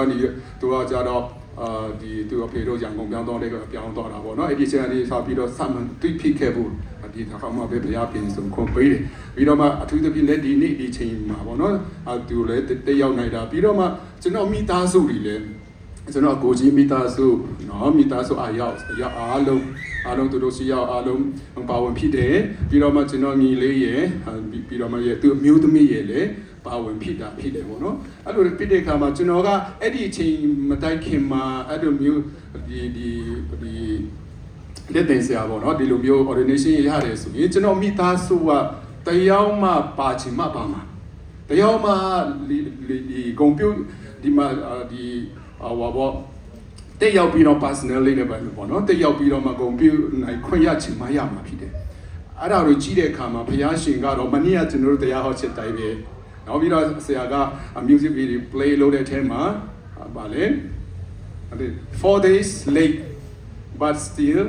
ကကြတော့ဒီသူအဖေတို့ရန်ကုန်ပြောင်းတော့တဲ့ပြောင်းတော့တာပေါ့နော်အဲ့ဒီချိန်ကနေစပြီးတော့ဆမ်တွေ့ဖြစ်ခဲ့ဘူးဒီတစ်ခါမှပဲဘုရားပြင်ဆုံးခွန်ပေးတယ်ပြီးတော့မှအထူးသဖြင့်လည်းဒီနေ့ဒီချိန်မှာပေါ့နော်သူလည်းတက်ရောက်နိုင်တာပြီးတော့မှကျွန်တော်မိသားစုတွေလည်းကျွန်တော်ကိုကြီးမိသားစုနော်မိသားစုအားလုံးသူတို့စီရောက်အားလုံးပါဝင်ဖြစ်တယ်ပြီးတော့မှကျွန်တော်ညီလေးရယ်ပြီးတော့မှသူအမျိုးသမီးရယ်လည်းပါဝင်ဖြစ်တယ်ပေါ့နော်အဲ့လိုဖြစ်တဲ့အခါမှာကျွန်တော်ကအဲ့ဒီအချိန်မတိုင်ခင်မှာအဲ့လိုမျိုးဒီလက်တင်ဆရာပေါ့နော်ဒီလိုမျိုး ordination ရတယ်ဆိုရင်ကျွန်တော်မိသားစုကတယောက်မှပါချင်မှပါမှာတယောက်မှဒီကွန်ပျူ ဒီမှာဒီဟောပေါ့တက်ရောက်ပြီးတော့ personally နဲ့ပေါ့နော်တက်ရောက်ပြီးတော့မှဂုဏ်ပြုနိုင်ခွင့်ရချင်မှရမှာဖြစ်တယ်အဲ့ဒါကိုကြီးတဲ့အခါမှာဘုရားရှင်ကတော့မနေ့ကကျွန်တော်တို့တရားဟောချက်တိုင်းပဲနောက်ပြီးတော့ဆရာက music video play လုပ်တဲ့အထဲမှာဗာလေ4 days late but still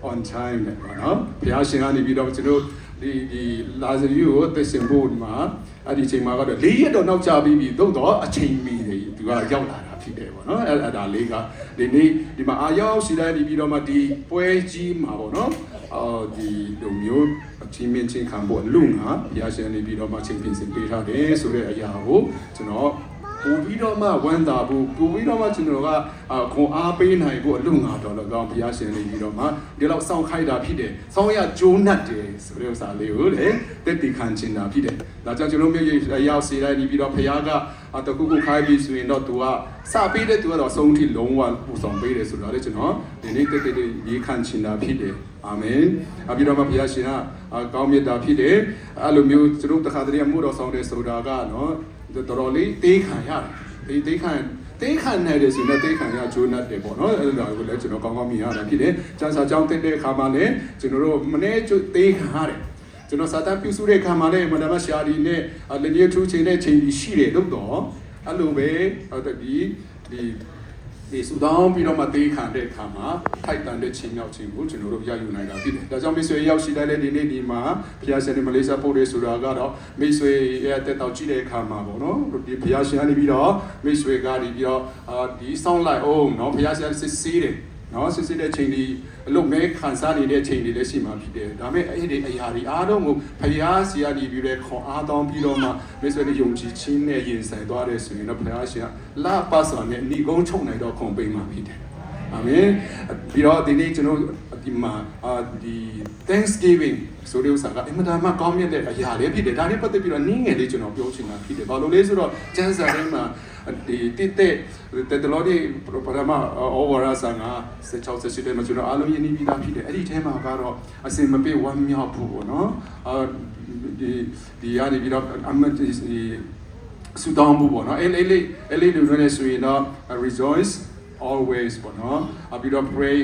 on time နဲ့ပေါ့နော်ဘုရားရှင်ကနေပြီးတော့ကျွန်တော်ဒီလာဇရီကိုသိစင်ဖို့မှာအဲ့ဒီအချိန်မှာကတော့၄ရက်တော့နောက်ကျပြီးပြီသို့တော့အချိန်မီနေသူကရောက်လာတာဖြစ်တယ်ပေါ့နော်အဲ့ဒါလေးကဒီနေ့ဒီမှာအာရောက်စီတိုင်းပြီးတော့မှဒီပွဲကြီးမှာပေါ့နော်ဒီလိုမျိုးအချင်းချင်းချင်းခံဖို့လူငါဘုရားရှင်နေပြီးတော့မှချိန်ပြင်ဆင်ပေးထားတယ်ဆိုတဲ့အရာကိုကျွန်တော်ပို့ပြီးတော့မှဝမ်းသာဖို့ပို့ပြီးတော့မှကျွန်တော်ကခွန်အားပေးနိုင်ဖို့အလူငါတော်လည်းကောင်းဘုရားရှင်နေပြီးတော့မှဒီလောက်စောင့်ခိုက်တာဖြစ်တယ်စောင့်ရကြိုးနှက်တယ်ဆိုတဲ့ဥစ္စာလေးကိုလေတက်တည်ခံချင်တာဖြစ်တယ်ဒါကြောင့်ကျွန်တော်မျိုးရောက်စီတိုင်းပြီးတော့ဘုရားကတခုခုခိုင်းပြီးဆိုရင်တော့သူကစပေးတဲ့သူကတော့အဆုံးထိလုံးဝပူဆောင်ပေးတယ်ဆိုတော့လေကျွန်တော်ဒီနေ့တက်ရေးခံချင်တာဖြစ်တယ်အာမင်အပြီးတော့မှဘုရားရှင်ကကောင်းမြတ်တာဖြစ်တယ်အဲ့လိုမျိုးကျွန်တော်တခါတည်းမှုတော်ဆောင်တယ်ဆိုတာကနော်တော်တော်လေးတေးခံရတယ်တေးခံနိုင်တယ်ဆိုတော့တေးခံရဂျိုးနတ်တယ်ပေါ့နော်အဲ့ဒါကိုလည်းကျွန်တော်ကောင်းကောင်းမြင်ရတာဖြစ်တယ်ကျန်စာကြောင်းတက်တဲ့အခါမှာလည်းကျွန်တော်တို့မနေ့တေးခံရတယ်ကျွန်တော်စာတမ်းပြုစုတဲ့အခါမှာလည်းမဒမရှာဒီနဲ့လက်ရထူးချိန်တဲ့ချိန်ကြီးရှိတယ်လို့တော့အဲ့လိုပဲဒီစူတောင်းပြီးတော့မှတေးခံတဲ့အခါမှာထိုက်တန်တဲ့ချိန်မြောက်ခြင်းကိုကျွန်တော်တို့ရယူနိုင်တာဖြစ်တယ်။ဒါကြောင့်မိတ်ဆွေရောက်ရှိတဲ့ဒီနေ့ဒီမှာဘုရားရှင်မလေးရှားပို့တယ်ဆိုတာကတော့မိတ်ဆွေရဲ့တက်တောက်ကြည့်တဲ့အခါမှာပေါ့နော်ဒီဘုရားရှင်ကနေပြီးတော့မိတ်ဆွေကနေပြီးတော့ဒီဆောင်းလိုက်အောင်နော်ဘုရားရှင်စစ်ဆေးတယ်နော်စစ်ဆေးတဲ့ချိန်ဒီအလုပ်မဲခံစားနေတဲ့ချိန်တွေလည်းရှိမှဖြစ်တယ်။ဒါပေမဲ့အဲ့ဒီအရာတွေအားလုံးကိုဘုရားရှင်ကနေပြီးတော့ခွန်အားတောင်းပြီးတော့မှမိတ်ဆွေတွေယုံကြည်ခြင်းနဲ့ယဉ်ဆိုင်သွားတယ်ဆိုရင်တော့ဘုရားရှင်ကလာပါစွာနဲ့ဏိကုံးချုပ်နိုင်တော့ခွန်ပေးမှဖြစ်တယ်။အာမင်။ပြီးတော့ဒီနေ့ကျွန်တော်ဒီမှာဒီ Thanksgiving ဆိုတဲ့ဥစ္စာကအင်မတန်မှကောင်းမြတ်တဲ့အရာလေးဖြစ်တယ်။ဒါနဲ့ပတ်သက်ပြီးတော့နည်းငယ်လေးကျွန်တော်ပြောချင်တာဖြစ်တယ်။ဘာလို့လဲဆိုတော့ကျမ်းစာထဲမှာဒီတဲ့တော်ဒီပရမဩဝါဒစာက16တဲ့မှာကျွန်တော်အားလုံးယဉ်ပြီးသားဖြစ်တယ်အဲ့ဒီထဲမှာကတော့အစင်မပြေဝမ်းမြောက်ဖို့ပေါ့နော်ဒီရနေပြီးတော့အမတ်ဒီစူတောင်းဖို့ပေါ့နော်အဲ့လေးလူတွေနဲ့ဆိုရင်တော့ rejoice always ပေါ့နော်ပြီးတော့ pray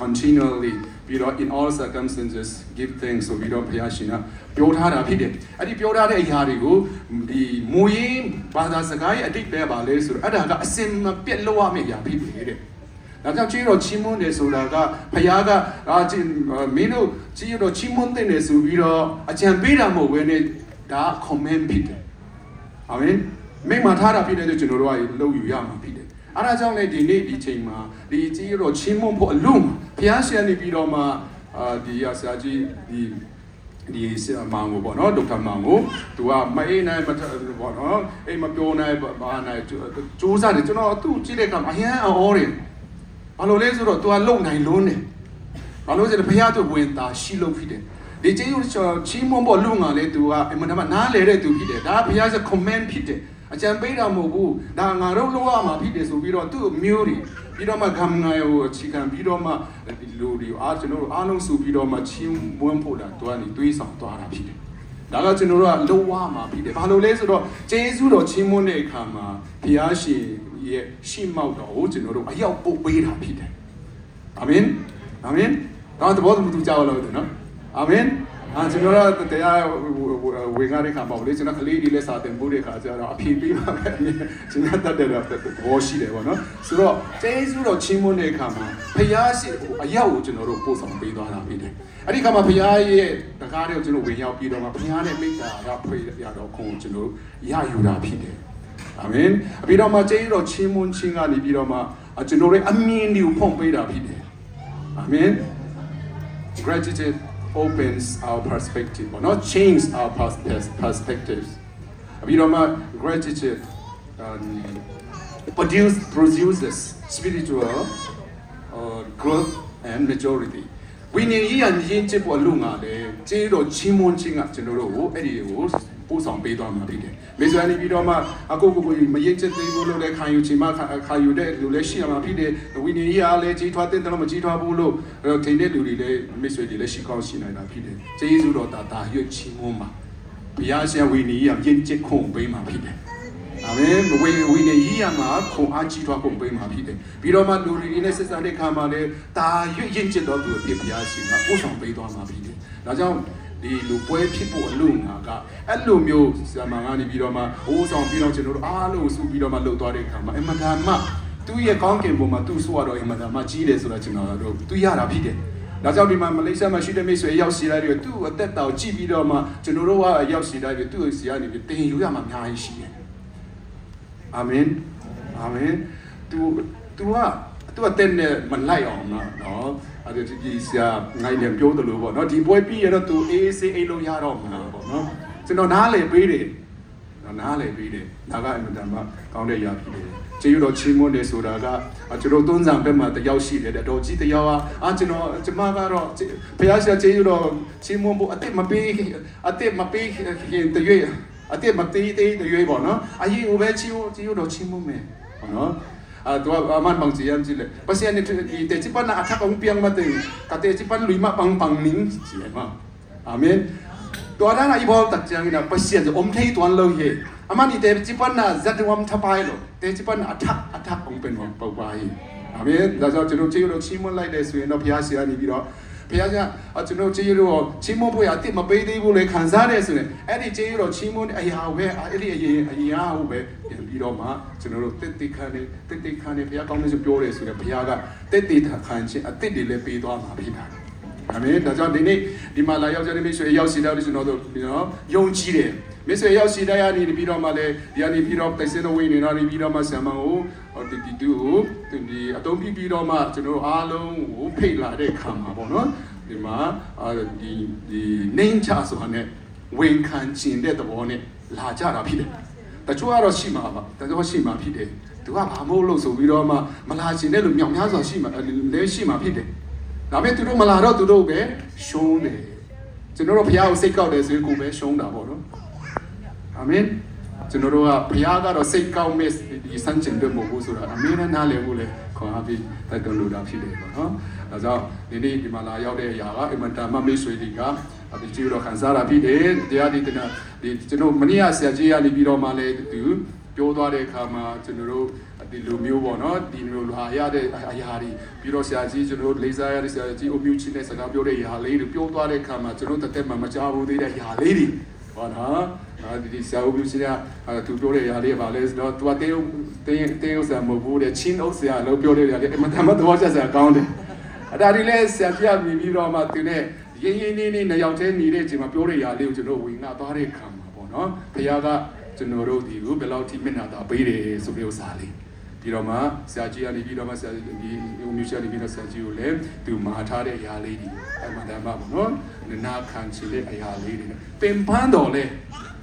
continually ပြီးတော့ in all circumstances give thanks ဆိုပြီးတော့ဘုရားရှင်ကပြောထားတာဖြစ်တယ်အဲ့ဒီပြောထားတဲ့အရာတွေကိုဒီမူရင်းဘာသာစကားရဲ့အတိတ်ပဲပါလဲဆိုတော့အဲ့ဒါကအစင်မပြတ်လို့ရမယ့်အရာဖြစ်တယ်တဲ့ဒါကြောင့်ကြီးတော့ချီးမွမ်းတယ်ဆိုတာကဘုရားကမင်းတို့ကြီးတော့ချီးမွမ်းတဲ့ဆိုပြီးတော့အကြံပေးတာမဟုတ်ဘဲနဲ့ဒါ comment ဖြစ်တယ်အာမင်မိမထားတာဖြစ်တယ်ဆိုကျွန်တော်တို့ကလုပ်ယူရမှာဖြစ်တယ်အဲ့ဒါကြောင့်လေဒီနေ့ဒီချိန်မှာဒီကြီးတော့ချီးမွမ်းဖို့အလုံးဘုရားရှင်နေပြီးတော့မှဒီဆရာကြီးဒီဆရာမောင်ကိုပေါ့နော်ဒေါက်တာမောင်ကိုသူကမအေးနိုင်ပေါ့နော်အိမ်မပြောနိုင်ဘာနိုင်စူးစမ်းတယ်ကျွန်တော်သူ့ကြည့်တဲ့အခါအရန်အော်တယ်ဘာလို့လဲဆိုတော့သူကလုံနိုင်လုံးတယ်ဘာလို့လဲဆိုတော့ဘုရားသူဝင်တာရှိလို့ဖြစ်တယ်ဒီကျေးဇူးချီးမွမ်းဖို့လုံငါလေသူကအမှန်တမ်းနားလေတဲ့သူဖြစ်တယ်ဒါဘုရားရဲ့ comment ဖြစ်တယ်အကြံပေးတာမဟုတ်ဘူးဒါငါတို့လောက်ရမှာဖြစ်တယ်ဆိုပြီးတော့သူ့မျိုးတွေပြီးတော့မှဂမ်ငါယကိုအခြေခံပြီးတော့မှဒီလူတွေကျွန်တော်တို့အားလုံးစုပြီးတော့မှချီးမွမ်းဖို့တာသူကနေတွေးဆောင်သွားတာဖြစ်တယ်ဒါကကျွန်တော်တို့ကလောက်ရမှာဖြစ်တယ်ဘာလို့လဲဆိုတော့ကျေးဇူးတော်ချီးမွမ်းတဲ့အခါမှာဘုရားရှင်ရဲ့ရှေ့မောက်တော်ကိုကျွန်တော်တို့အရောက်ပို့ပေးတာဖြစ်တယ်အာမင်အာမင်ဒါတော့ဘုရားသူကြောက်လို့တယ်နော်အာမင်ကျွန်တော်တို့တရားဝင်ကားတဲ့ခါပေါ့လေကျွန်တော်ကလေးဒီလက်စာတင်ဖို့တဲ့ခါကျတော့အဖြေပေးပါမယ်ကျွန်တော်တတ်တဲ့ဘောရှိတယ်ပေါ့နော်ဆိုတော့ကျေးဇူးတော်ချီးမွမ်းတဲ့အခါမှာဘုရားရှိအရောက်ကိုကျွန်တော်တို့ပို့ဆောင်ပေးသွားတာဖြစ်တယ်အဲ့ဒီခါမှာဘုရားရဲ့တကားတွေကိုကျွန်တော်ဝင်ရောက်ပြီးတော့မှဘုရားနဲ့မိတ္တာကဖွေရတော့ခုံကျွန်တော်ရယူတာဖြစ်တယ်အာမင်ပြီးတော့မှကျေးဇူးတော်ချီးမွမ်းခြင်းကနေပြီးတော့မှကျွန်တော်ရဲ့အမြင်တွေကိုဖုံးပေးတာဖြစ်တယ်အာမင် gratitude opens our perspective or not change our perspectives. Gratitude produces spiritual growth and maturity. We need to yin chip or lunga, zero chimon chinga general, Eddie, ပို့ဆောင်ပေးသွားမှာဖြစ်တယ်။မေဇွန်နေပြီးတော့မှအခုမရိတ်ချက်သေးဘူးလို့လည်းခံယူချင်မှခံယူတဲ့လူလည်းရှိရမှာဖြစ်တယ်။ဝိနည်းကြီးအားလည်းကြီးထွားတဲ့တယ်လို့မကြီးထွားဘူးလို့ထိန်တဲ့လူတွေလည်းမိတ်ဆွေတွေလည်းရှိကောင်းရှိနိုင်တာဖြစ်တယ်။ကျေးဇူးတော်တာရွတ်ချီးမွမ်းပါ။ဘုရားရှင်ဝိနည်းကြီးရင့်ကျက်ခွန်ပေးမှာဖြစ်တယ်။ အာမင်ဝိနေကြီးရမှာခုံအားကြီးထွားကုန်ပေးမှာဖြစ်တယ်ပြီးတော့မှလူတွေနဲ့ဆက်ဆံတဲ့ခါမှာလည်းတာရွင့်ရင့်ကျက်တော်သူအဖြစ်ဘုရားရှင်ကပို့ဆောင်ပေးသွားမှာဖြစ်တယ်ဒါကြောင့်ဒီလူပွဲဖြစ်ဖို့အလို့ငါကအဲ့လိုမျိုးဆရာမကနေပြီးတော့မှအိုးဆောင်ပြီးတော့ကျွန်တော်တို့အားလုံးစုပြီးတော့မှလှုပ်သွားတဲ့ခါမှာအမှန်တမ်းမှသူ့ရဲ့ကောင်းကင်ဘုံမှာသူ့ဆိုရတော့အမှန်တမ်းမှကြီးတယ်ဆိုတာကျွန်တော်တို့သူရတာဖြစ်တယ်ဒါကြောင့်ဒီမှာမလေးရှားမှာရှိတဲ့မိတ်ဆွေရောက်ရှိလာတယ်သူ့အသက်တော်ကြည့်ပြီးတော့မှကျွန်တော်တို့ကရောက်ရှိလာတယ်သူ့ရဲ့ဆရာနေပြီးတင်ယူရမှာအများကြီးရှိတယ်အာမင်အာမင်သူကတဲ့နဲ့မလိုက်အောင်နော်အဲ့ဒီဆရာငိုင်းတယ်ပြောတယ်လို့ပေါ့နော်ဒီပွဲပြီးရတော့သူအေးစေးအိတ်လို့ရတော့မှာပေါ့နော်ကျွန်တော်နားလေပေးတယ်နားလေပေးတယ်ဒါကအမှန်တမ်းမှကောင်းတဲ့ရာဖြစ်တယ်ကျေးဇူးတော်ချီးမွမ်းတယ်ဆိုတာကကျွန်တော်သုံးဆောင်ဘက်မှာတယောက်ရှိတယ်တော်ကြီးတယောက်ကကျမကတော့ဘုရားရှင်ကျေးဇူးတော်ချီးမွမ်းဖို့အသက်မပေးခင်တရွေ့အသက်မသေးတဲ့ရွေးပေါ့နော်အရင်ဟိုပဲကျေးဇူးတော်ချီးမွမ်းမယ်ပေါ့နော်ตัวaman bang siam sile pasien ni te cipan athak ong piang mate kate cipan luima pang ning siama amen ตัวนั้นไอ้บอลตัดจังนะpasienจะอมเทยตัวเลยเฮaman ni te cipan na zatwam thapai lo te cipan athak ongเป็นwa pau pai amen ဒါကြောင့်ကျွန်တော်ကျေးဇူးတော်ချီးမွမ်းလိုက်တဲ့ဆိုရင်တော့ဘုရားရှင်ကနေပြီးတော့ဘုရားကကျွန်တော်ကျေးဇူးတော်ချီးမွမ်းဖို့ရအစ်မပေးသေးဘူးလေခံစားတယ်ဆိုရင်အဲ့ဒီကျေးဇူးတော်ချီးမွမ်းတဲ့အရာပဲအဲ့ဒီအရာဟုတ်ပဲပြီးတော့မှကျွန်တော်တို့တက်ခါနေဘုရားကောင်းတဲ့ဆိုပြောတယ်ဆိုတော့ဘုရားကတက်ခါချင်းအစ်တွေလည်းပေးသွားမှာဖြစ်တာအာမင်ဒါကြောင့်ဒီနေ့ဒီမှာလာရောက်ကြတဲ့မိတ်ဆွေရောက်စီတော့ကျွန်တော်တို့ယုံကြည်တယ်မိတ်ဆွေရောက်စီတဲ့ကနေပြီးတော့မှလည်းဒီကနေပြီးတော့တိုက်စင်တော်ဝိနေတော့ပြီးတော့မှဆံမကိုဒီအတုံးပြီးတော့မှကျွန်တော်အားလုံးကိုဖိတ်လာတဲ့ခံမှာပေါ့နော်ဒီမှာဒီနေချဆိုတာနဲ့ဝင်ခံခြင်းတဲ့သဘောနဲ့လာကြတာဖြစ်တယ်တချို့ကတော့ရှိမှာပါတချို့ရှိမှာဖြစ်တယ်သူကဘာမို့လို့ဆိုပြီးတော့မှမလာခြင်းတဲ့လူမြောက်များစွာရှိမှာလည်းရှိမှာဖြစ်တယ်ဒါပေမဲ့သူတို့မလာတော့သူတို့ပဲရှုံးတယ်ကျွန်တော်တို့ဘုရားကိုစိတ်ကောက်တယ်ဆိုရင်ကိုယ်ပဲရှုံးတာပေါ့နော်အာမင်ကျွန်တော်တို့ကဘုရားကတော့စိတ်ကောက်မဲ့ဒီစံကျင်တဲ့မဟုတ်ဘူးဆိုတာအမြဲတမ်းနားလည်ဖို့လေခေါ်အားပြီးတိုက်တွန်းလိုတာဖြစ်တယ်ပေါ့နော်ဒါကြောင့်ဒီနေ့ဒီမှာလာရောက်တဲ့အရာကအင်မတန်မှမိတ်ဆွေတွေကဒီကျေးဇူးတော်ခံစားတာဖြစ်တယ်တရားဒီကျွန်တော်မနေ့ကဆရာကြီးကနေပြီးတော့မှလည်းသူပြောသွားတဲ့အခါမှာကျွန်တော်တို့ဒီလိုမျိုးပေါ့နော်ဒီလိုလာရတဲ့အရာတွေပြီးတော့ဆရာကြီးကျွန်တော်တို့လေးစားရတဲ့ဆရာကြီးအမျိုးချင်းနဲ့စကားပြောတဲ့အရာလေးတွေပြောသွားတဲ့အခါမှာကျွန်တော်တက်မှမကြားဘူးသေးတဲ့အရာလေးတွေဟောနော်ဒီဆရာအမျိုးချင်းကသူပြောတဲ့အရာလေးပါလဲဆိုတော့သူကတေးဥစားမဟုတ်ဘူးတဲ့ချင်းဥစားလို့ပြောတဲ့အရာလေးအမှန်တမ်းတော့ဆက်ကောင်းတယ်အဲ့ဒါဒီလဲဆရာပြပြီးတော့မှသူနဲ့ရင်းနေနှစ်ယောက်တည်းနေတဲ့အချိန်မှာပြောတဲ့အရာလေးကိုကျွန်တော်ဝင်လာသွားတဲ့ခါမှာပေါ့နော်ဘုရားကကျွန်တော်တို့ဒီကိုဘယ်လောက်ထိမျက်နှာသာပေးတယ်ဆိုတဲ့ဥစ္စာလေးပြီးတော့မှဆရာကြီးကနေပြီးတော့မှဆရာကြီးဒီမျိုးရှာနေပြီးတော့ဆရာကြီးကိုလည်းသူမှာထားတဲ့အရာလေးဒီအမှန်တမ်းပါပေါ့နော်နာခံချင်တဲ့အရာလေးတွေပင်ပန်းတော်လဲ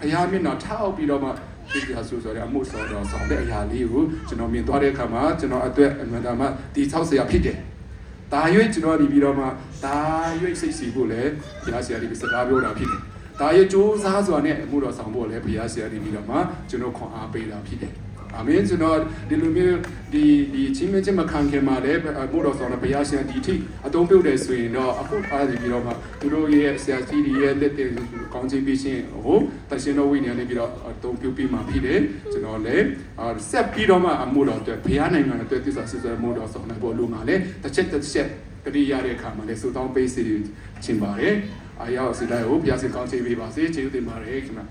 ဘုရားမျက်နှာထောက်ပြီးတော့မှဒီဟာဆိုတဲ့အမှုတော်ဆောင်တဲ့အရာလေးကိုကျွန်တော်မြင်သွားတဲ့အခါမှာကျွန်တော်အတွက်အမှန်တမ်းမှဒီ6ဆရာဖြစ်တယ်ဒါရွေးကျွန်တော်ဒီပြီးတော့မှဒါရွေးစိတ်စီဖို့လည်းဘုရားဆရာကြီးစကားပြောတာဖြစ်တယ်ဒါရဲ့ကြိုးစားစွာနဲ့အမှုတော်ဆောင်ဖို့လည်းဘုရားဆရာကြီးပြီးတော့မှကျွန်တော်ခွန်အားပေးတာဖြစ်တယ်အာမင်ကျွန်တော်ဒီလိုမျိုးဒီချင်းမချင်းမခံခင်မှာလည်းအမှုတော်ဆောင်တဲ့ဘုရားရှင်ဒီထိအသုံးပြုတယ်ဆိုရင်တော့အခုအားပြီးတော့မှသူတို့ရဲ့ဆရာကြီးတွေရဲ့လက်တွေကောင်းချီးပေးခြင်းဟိုတရှင်တော်ဝိညာဉ်နဲ့ပြီးတော့အသုံးပြုပြီးမှဖြစ်တယ်ကျွန်တော်လည်းဆက်ပြီးတော့မှအမှုတော်အတွက်ဘုရားနိုင်ငံအတွက်သစ္စာစစ်စွဲမှုတော်ဆောင်နိုင်ဖို့လိုမှာလေတစ်ချက်တတိရတဲ့အခါမှာလည်းစုတောင်းပေးစီခြင်းပါတယ်အားရစီတိုင်းကိုဘုရားရှင်ကောင်းချီးပေးပါစေကျေးဇူးတင်ပါတယ်ခင်ဗျာ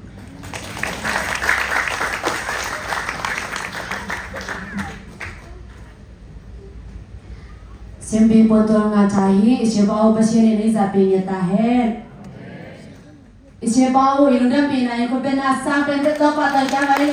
Simbi potong ngacahi, isibau pasien ini sapinya tahen. Isibau ilunda pinai ko benasa kan tetap patay ka kali.